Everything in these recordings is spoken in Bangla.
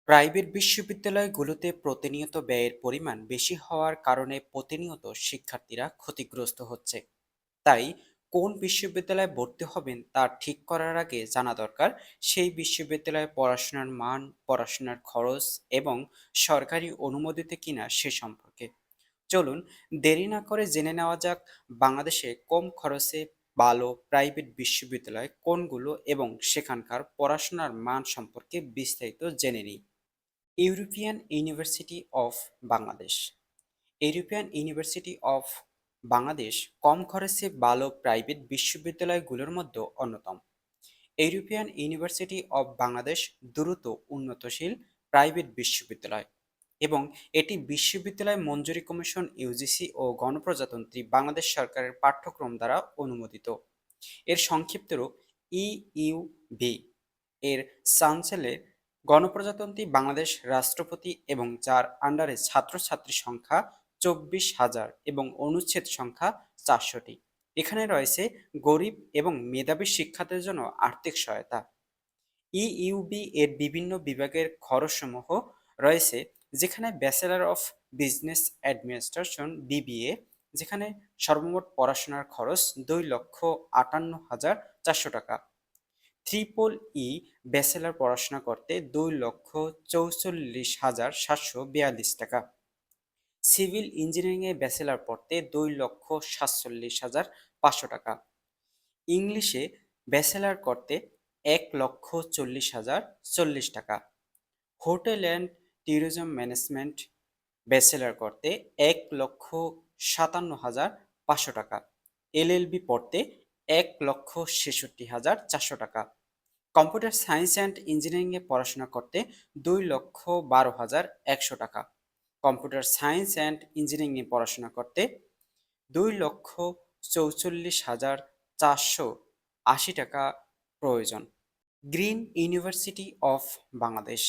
প্রাইভেট বিশ্ববিদ্যালয়গুলোতে প্রতিনিয়ত ব্যয়ের পরিমাণ বেশি হওয়ার কারণে প্রতিনিয়ত শিক্ষার্থীরা ক্ষতিগ্রস্ত হচ্ছে। তাই কোন বিশ্ববিদ্যালয়ে ভর্তি হবেন তা ঠিক করার আগে জানা দরকার সেই বিশ্ববিদ্যালয়ে পড়াশোনার মান, পড়াশোনার খরচ এবং সরকারি অনুমোদিত কিনা সে সম্পর্কে। চলুন দেরি না করে জেনে নেওয়া যাক বাংলাদেশে কম খরচে ভালো প্রাইভেট বিশ্ববিদ্যালয় কোনগুলো এবং সেখানকার পড়াশোনার মান সম্পর্কে বিস্তারিত জেনে নিই। European University of Bangladesh. European University of Bangladesh কম খরচে ভালো প্রাইভেট বিশ্ববিদ্যালয়গুলোর মধ্যে অন্যতম। ইউরোপিয়ান ইউনিভার্সিটি অব বাংলাদেশ দ্রুত উন্নতশীল প্রাইভেট বিশ্ববিদ্যালয় এবং এটি বিশ্ববিদ্যালয় মঞ্জুরি কমিশন ইউজিসি ও গণপ্রজাতন্ত্রী বাংলাদেশ সরকারের পাঠ্যক্রম দ্বারা অনুমোদিত। এর সংক্ষিপ্ত রূপ ইইউবি। এর চ্যান্সেলর গণপ্রজাতন্ত্রী বাংলাদেশ রাষ্ট্রপতি এবং যার আন্ডারে ছাত্রছাত্রী সংখ্যা 24,000 এবং অনুচ্ছেদ সংখ্যা 400টি। এখানে রয়েছে গরিব এবং মেধাবী শিক্ষার্থীদের জন্য আর্থিক সহায়তা। ইইউবি এর বিভিন্ন বিভাগের খরচসমূহ রয়েছে, যেখানে bachelor of business administration BBA, যেখানে সর্বমোট পড়াশোনার খরচ 2,58,400 টাকা। ট্রিপল ই ব্যাচেলর পড়াশোনা করতে 2,44,742 টাকা। সিভিল ইঞ্জিনিয়ারিংয়ে ব্যাচেলর পড়তে 2,47,500 টাকা। ইংলিশে ব্যাচেলর করতে 1,40,040 টাকা। Hotel and tourism management bachelor করতে 1,57,500 টাকা। এলএলবি পড়তে 1,66,400 টাকা। কম্পিউটার সায়েন্স অ্যান্ড ইঞ্জিনিয়ারিংয়ে পড়াশোনা করতে 2,12,100 টাকা। কম্পিউটার সায়েন্স অ্যান্ড ইঞ্জিনিয়ারিংয়ে পড়াশোনা করতে 2,44,480 টাকা প্রয়োজন। Green university of Bangladesh.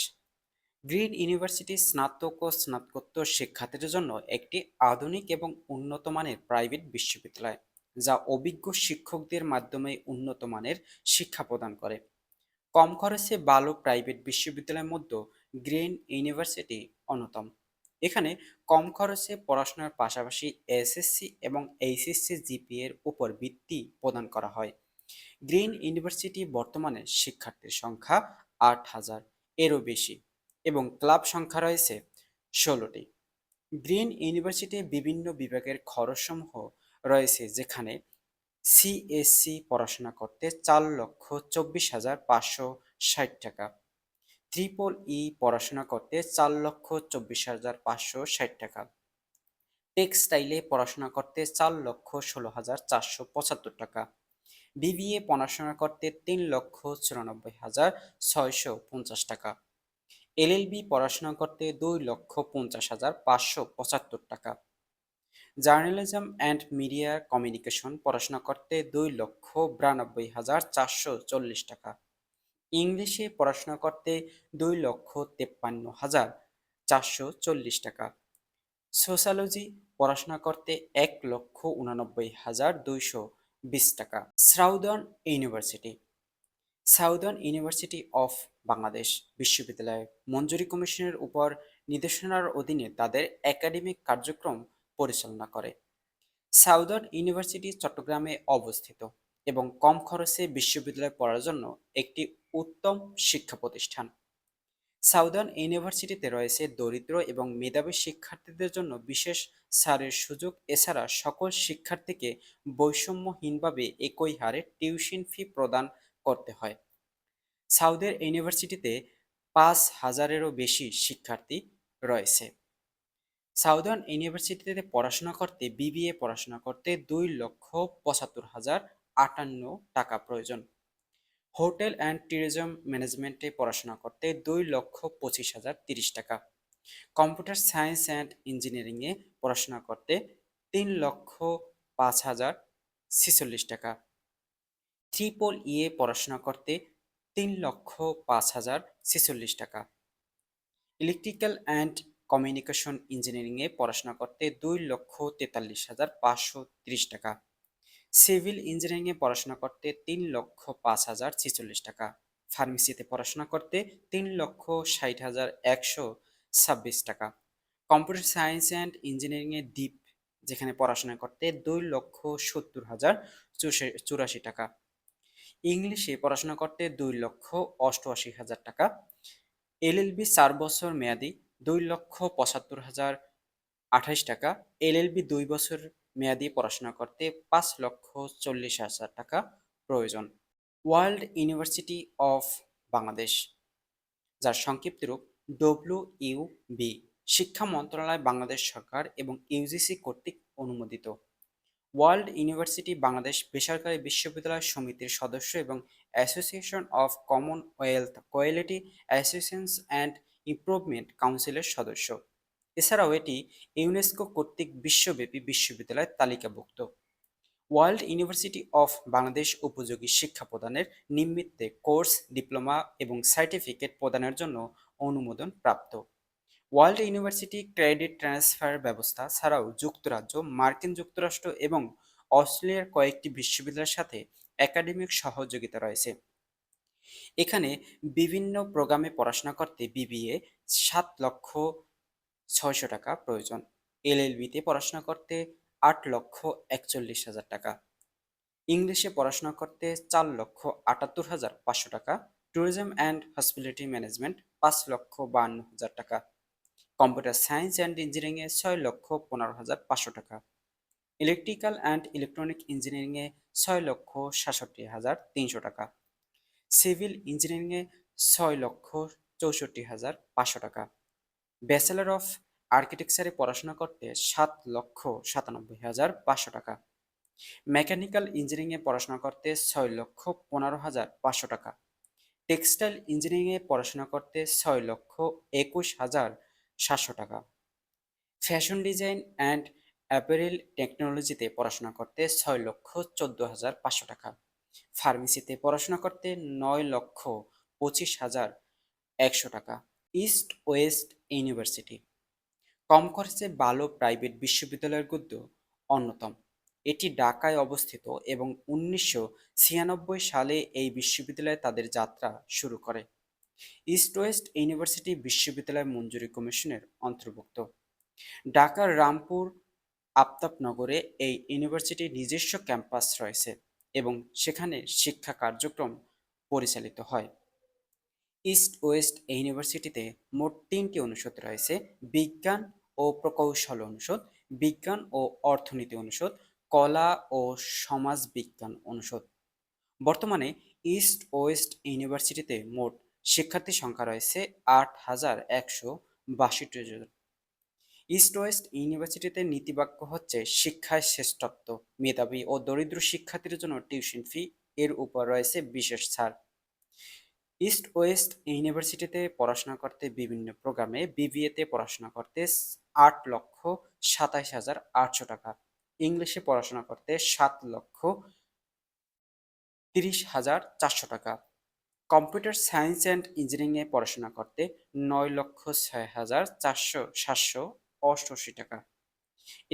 Green university স্নাতক ও স্নাতকোত্তর শিক্ষার্থীদের জন্য একটি আধুনিক এবং উন্নত মানের প্রাইভেট বিশ্ববিদ্যালয়, যা অভিজ্ঞ শিক্ষকদের মাধ্যমে উন্নত মানের শিক্ষা প্রদান করে। কম খরচে ভালো প্রাইভেট বিশ্ববিদ্যালয়ের মধ্যে গ্রিন ইউনিভার্সিটি অন্যতম। এখানে কম খরচে পড়াশোনার পাশাপাশি এসএসসি এবং এইচএসসি জিপিএ এর উপর বৃত্তি প্রদান করা হয়। গ্রিন ইউনিভার্সিটি বর্তমানে শিক্ষার্থীর সংখ্যা 8,000 এরও বেশি এবং ক্লাব সংখ্যা রয়েছে 16টি। গ্রিন ইউনিভার্সিটির বিভিন্ন বিভাগের খরচসমূহ রয়েছে, যেখানে সিএসসি পড়াশোনা করতে 4,24,560 টাকা। ট্রিপল ই পড়াশোনা করতে 4,24,560 টাকা। টেক্সটাইলে পড়াশোনা করতে 4,16,475 টাকা। বিবিএ পড়াশোনা করতে 3,94,650 টাকা। এলএলবি পড়াশোনা করতে 2,50,575 টাকা। জার্নালিজম অ্যান্ড মিডিয়া কমিউনিকেশন পড়াশোনা করতে 2,92,440 টাকা। ইংলিশে পড়াশোনা করতে 2,53,440 টাকা। সোশ্যালজি পড়াশোনা করতে 1,89,220 টাকা। Southern university. Southern university of Bangladesh বিশ্ববিদ্যালয় মঞ্জুরি কমিশনের উপর নির্দেশনার অধীনে তাদের একাডেমিক কার্যক্রম পরিচালনা করে। সাউদার্ন ইউনিভার্সিটি চট্টগ্রামে অবস্থিত এবং কম খরচে বিশ্ববিদ্যালয়ে পড়ার জন্য একটি উত্তম শিক্ষা প্রতিষ্ঠান। সাউদার্ন ইউনিভার্সিটিতে রয়েছে দরিদ্র এবং মেধাবী শিক্ষার্থীদের জন্য বিশেষ ছাড়ের সুযোগ। এছাড়া সকল শিক্ষার্থীকে বৈষম্যহীনভাবে একই হারে টিউশন ফি প্রদান করতে হয়। সাউদার্ন ইউনিভার্সিটিতে 5,000-এরও বেশি শিক্ষার্থী রয়েছে। সাউদার্ন ইউনিভার্সিটিতে পড়াশোনা করতে বিবিএ পড়াশোনা করতে 2,75,058 টাকা প্রয়োজন। হোটেল অ্যান্ড ট্যুরিজম ম্যানেজমেন্টে পড়াশোনা করতে 2,25,030 টাকা। কম্পিউটার সায়েন্স অ্যান্ড ইঞ্জিনিয়ারিংয়ে পড়াশোনা করতে 3,05,046 টাকা। ট্রিপল ইয়ে পড়াশোনা করতে 3,05,046 টাকা। ইলেকট্রিক্যাল অ্যান্ড কমিউনিকেশন ইঞ্জিনিয়ারিংয়ে পড়াশোনা করতে 2,43,530 টাকা। সিভিল ইঞ্জিনিয়ারিংয়ে পড়াশোনা করতে 3,05,046 টাকা। ফার্মেসিতে পড়াশোনা করতে ৩,৬০,১২৬ টাকা। কম্পিউটার সায়েন্স অ্যান্ড ইঞ্জিনিয়ারিংয়ে ডিপ, যেখানে পড়াশোনা করতে ২,৭০,০৮৪ টাকা। ইংলিশে পড়াশোনা করতে ২,৮৮,০০০ টাকা। এলএলবি ৪ বছর মেয়াদি ২,৭৫,০২৮ টাকা। এলএলবি ২ বছর মেয়াদি পড়াশোনা করতে ৫,৪০,০০০ টাকা প্রয়োজন। ওয়ার্ল্ড ইউনিভার্সিটি অফ বাংলাদেশ, যার সংক্ষিপ্ত রূপ WUB, শিক্ষা মন্ত্রণালয়, বাংলাদেশ সরকার এবং ইউজিসি কর্তৃক অনুমোদিত। ওয়ার্ল্ড ইউনিভার্সিটি বাংলাদেশ বেসরকারি বিশ্ববিদ্যালয় সমিতির সদস্য এবং association of Commonwealth quality associations and improvement কাউন্সিলের সদস্য। এছাড়াও এটি ইউনেস্কো কর্তৃক বিশ্বব্যাপী বিশ্ববিদ্যালয় তালিকাভুক্ত। ওয়ার্ল্ড ইউনিভার্সিটি অফ বাংলাদেশ উপযোগী শিক্ষা প্রদানের নিমিত্তে কোর্স, ডিপ্লোমা এবং সার্টিফিকেট প্রদানের জন্য অনুমোদন প্রাপ্ত। ওয়ার্ল্ড ইউনিভার্সিটি ক্রেডিট ট্রান্সফার ব্যবস্থা ছাড়াও যুক্তরাজ্য, মার্কিন যুক্তরাষ্ট্র এবং অস্ট্রেলিয়ার কয়েকটি বিশ্ববিদ্যালয়ের সাথে একাডেমিক সহযোগিতা রয়েছে। এখানে বিভিন্ন প্রোগ্রামে পড়াশোনা করতে বিবিএ ৭,৬০,০০০ টাকা প্রয়োজন। এলএলবিতে পড়াশোনা করতে ৮,৪১,০০০ টাকা। ইংলিশে পড়াশোনা করতে ৪,৭৮,৫০০ টাকা। ট্যুরিজম অ্যান্ড হসপিটালিটি ম্যানেজমেন্ট ৫,৫২,০০০ টাকা। কম্পিউটার সায়েন্স অ্যান্ড ইঞ্জিনিয়ারিংয়ে ৬,১৫,৫০০ টাকা। ইলেকট্রিক্যাল অ্যান্ড ইলেকট্রনিক ইঞ্জিনিয়ারিংয়ে ৬,৬৭,৩০০ টাকা। সিভিল ইঞ্জিনিয়ারিংয়ে ৬,৬৪,৫০০ টাকা। ব্যাচেলর অফ আর্কিটেকচারে পড়াশোনা করতে ৭,৯৭,৫০০ টাকা। মেকানিক্যাল ইঞ্জিনিয়ারিংয়ে পড়াশোনা করতে ৬,১৫,৫০০ টাকা। টেক্সটাইল ইঞ্জিনিয়ারিংয়ে পড়াশোনা করতে ৬,২১,৭০০ টাকা। ফ্যাশন ডিজাইন অ্যান্ড অ্যাপারেল টেকনোলজিতে পড়াশোনা করতে ৬,১৪,৫০০ টাকা। ফার্মেসিতে পড়াশোনা করতে ৯,২৫,১০০ টাকা। ইস্ট ওয়েস্ট ইউনিভার্সিটি কম খরচে ভালো প্রাইভেট বিশ্ববিদ্যালয়ের মধ্যে অন্যতম। এটি ঢাকায় অবস্থিত এবং ১৯৯৬ সালে এই বিশ্ববিদ্যালয়ে তাদের যাত্রা শুরু করে। ইস্ট ওয়েস্ট ইউনিভার্সিটি বিশ্ববিদ্যালয় মঞ্জুরি কমিশনের অন্তর্ভুক্ত। ঢাকার রামপুর আফতাবনগরে এই ইউনিভার্সিটির নিজস্ব ক্যাম্পাস রয়েছে এবং সেখানে শিক্ষা কার্যক্রম পরিচালিত হয়। ইস্ট ওয়েস্ট ইউনিভার্সিটিতে মোট ৩টি অনুষদ রয়েছে: বিজ্ঞান ও প্রকৌশল অনুষদ, বিজ্ঞান ও অর্থনীতি অনুষদ, কলা ও সমাজ বিজ্ঞান অনুষদ। বর্তমানে ইস্ট ওয়েস্ট ইউনিভার্সিটিতে মোট শিক্ষার্থী সংখ্যা রয়েছে ৮,১৬২ জন। ইস্ট ওয়েস্ট ইউনিভার্সিটিতে নীতিবাক্য হচ্ছে শিক্ষায় শ্রেষ্ঠত্ব, মেধাবী ও দরিদ্র শিক্ষার্থীদের জন্য টিউশন ফি এর উপর রয়েছে বিশেষ ছাড়। ইস্ট ওয়েস্ট ইউনিভার্সিটিতে পড়াশোনা করতে বিভিন্ন প্রোগ্রামে বিবিএতে পড়াশোনা করতে ৮,২৭,৮০০ টাকা। ইংলিশে পড়াশোনা করতে ৭,৩০,৪০০ টাকা। কম্পিউটার সায়েন্স অ্যান্ড ইঞ্জিনিয়ারিংয়ে পড়াশোনা করতে ৯,৬৬,৭৮৮ টাকা।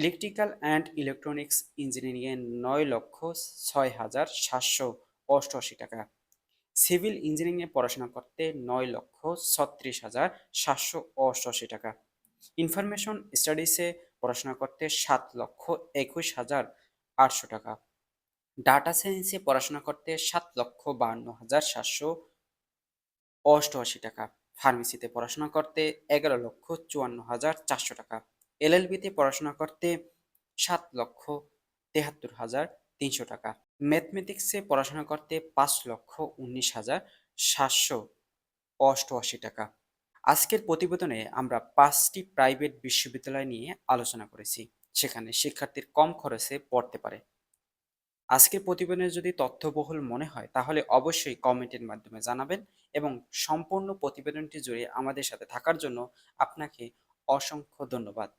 ইলেকট্রিক্যাল অ্যান্ড ইলেকট্রনিক্স ইঞ্জিনিয়ারিংয়ে ৯,০৬,৭৮৮ টাকা। সিভিল ইঞ্জিনিয়ারিংয়ে পড়াশোনা করতে ৯,৩৬,৭৮৮ টাকা। ইনফরমেশন স্টাডিজে পড়াশোনা করতে ৭,২১,৮০০ টাকা। ডাটা সায়েন্সে পড়াশোনা করতে ৭,৫২,৭৮৮ টাকা। ফার্মেসিতে পড়াশোনা করতে ১১,৫৪,৪০০ টাকা। এলএলবিতে পড়াশোনা করতে ৭,৭৩,৩০০ টাকা। ম্যাথমেটিক্সে পড়াশোনা করতে ৫,১৯,৭৮৮ টাকা। আজকের প্রতিবেদনে আমরা ৫টি প্রাইভেট বিশ্ববিদ্যালয় নিয়ে আলোচনা করেছি, সেখানে শিক্ষার্থীর কম খরচে পড়তে পারে। আজকের প্রতিবেদনে যদি তথ্যবহুল মনে হয় তাহলে অবশ্যই কমেন্টের মাধ্যমে জানাবেন এবং সম্পূর্ণ প্রতিবেদনটি জুড়ে আমাদের সাথে থাকার জন্য আপনাকে অসংখ্য ধন্যবাদ।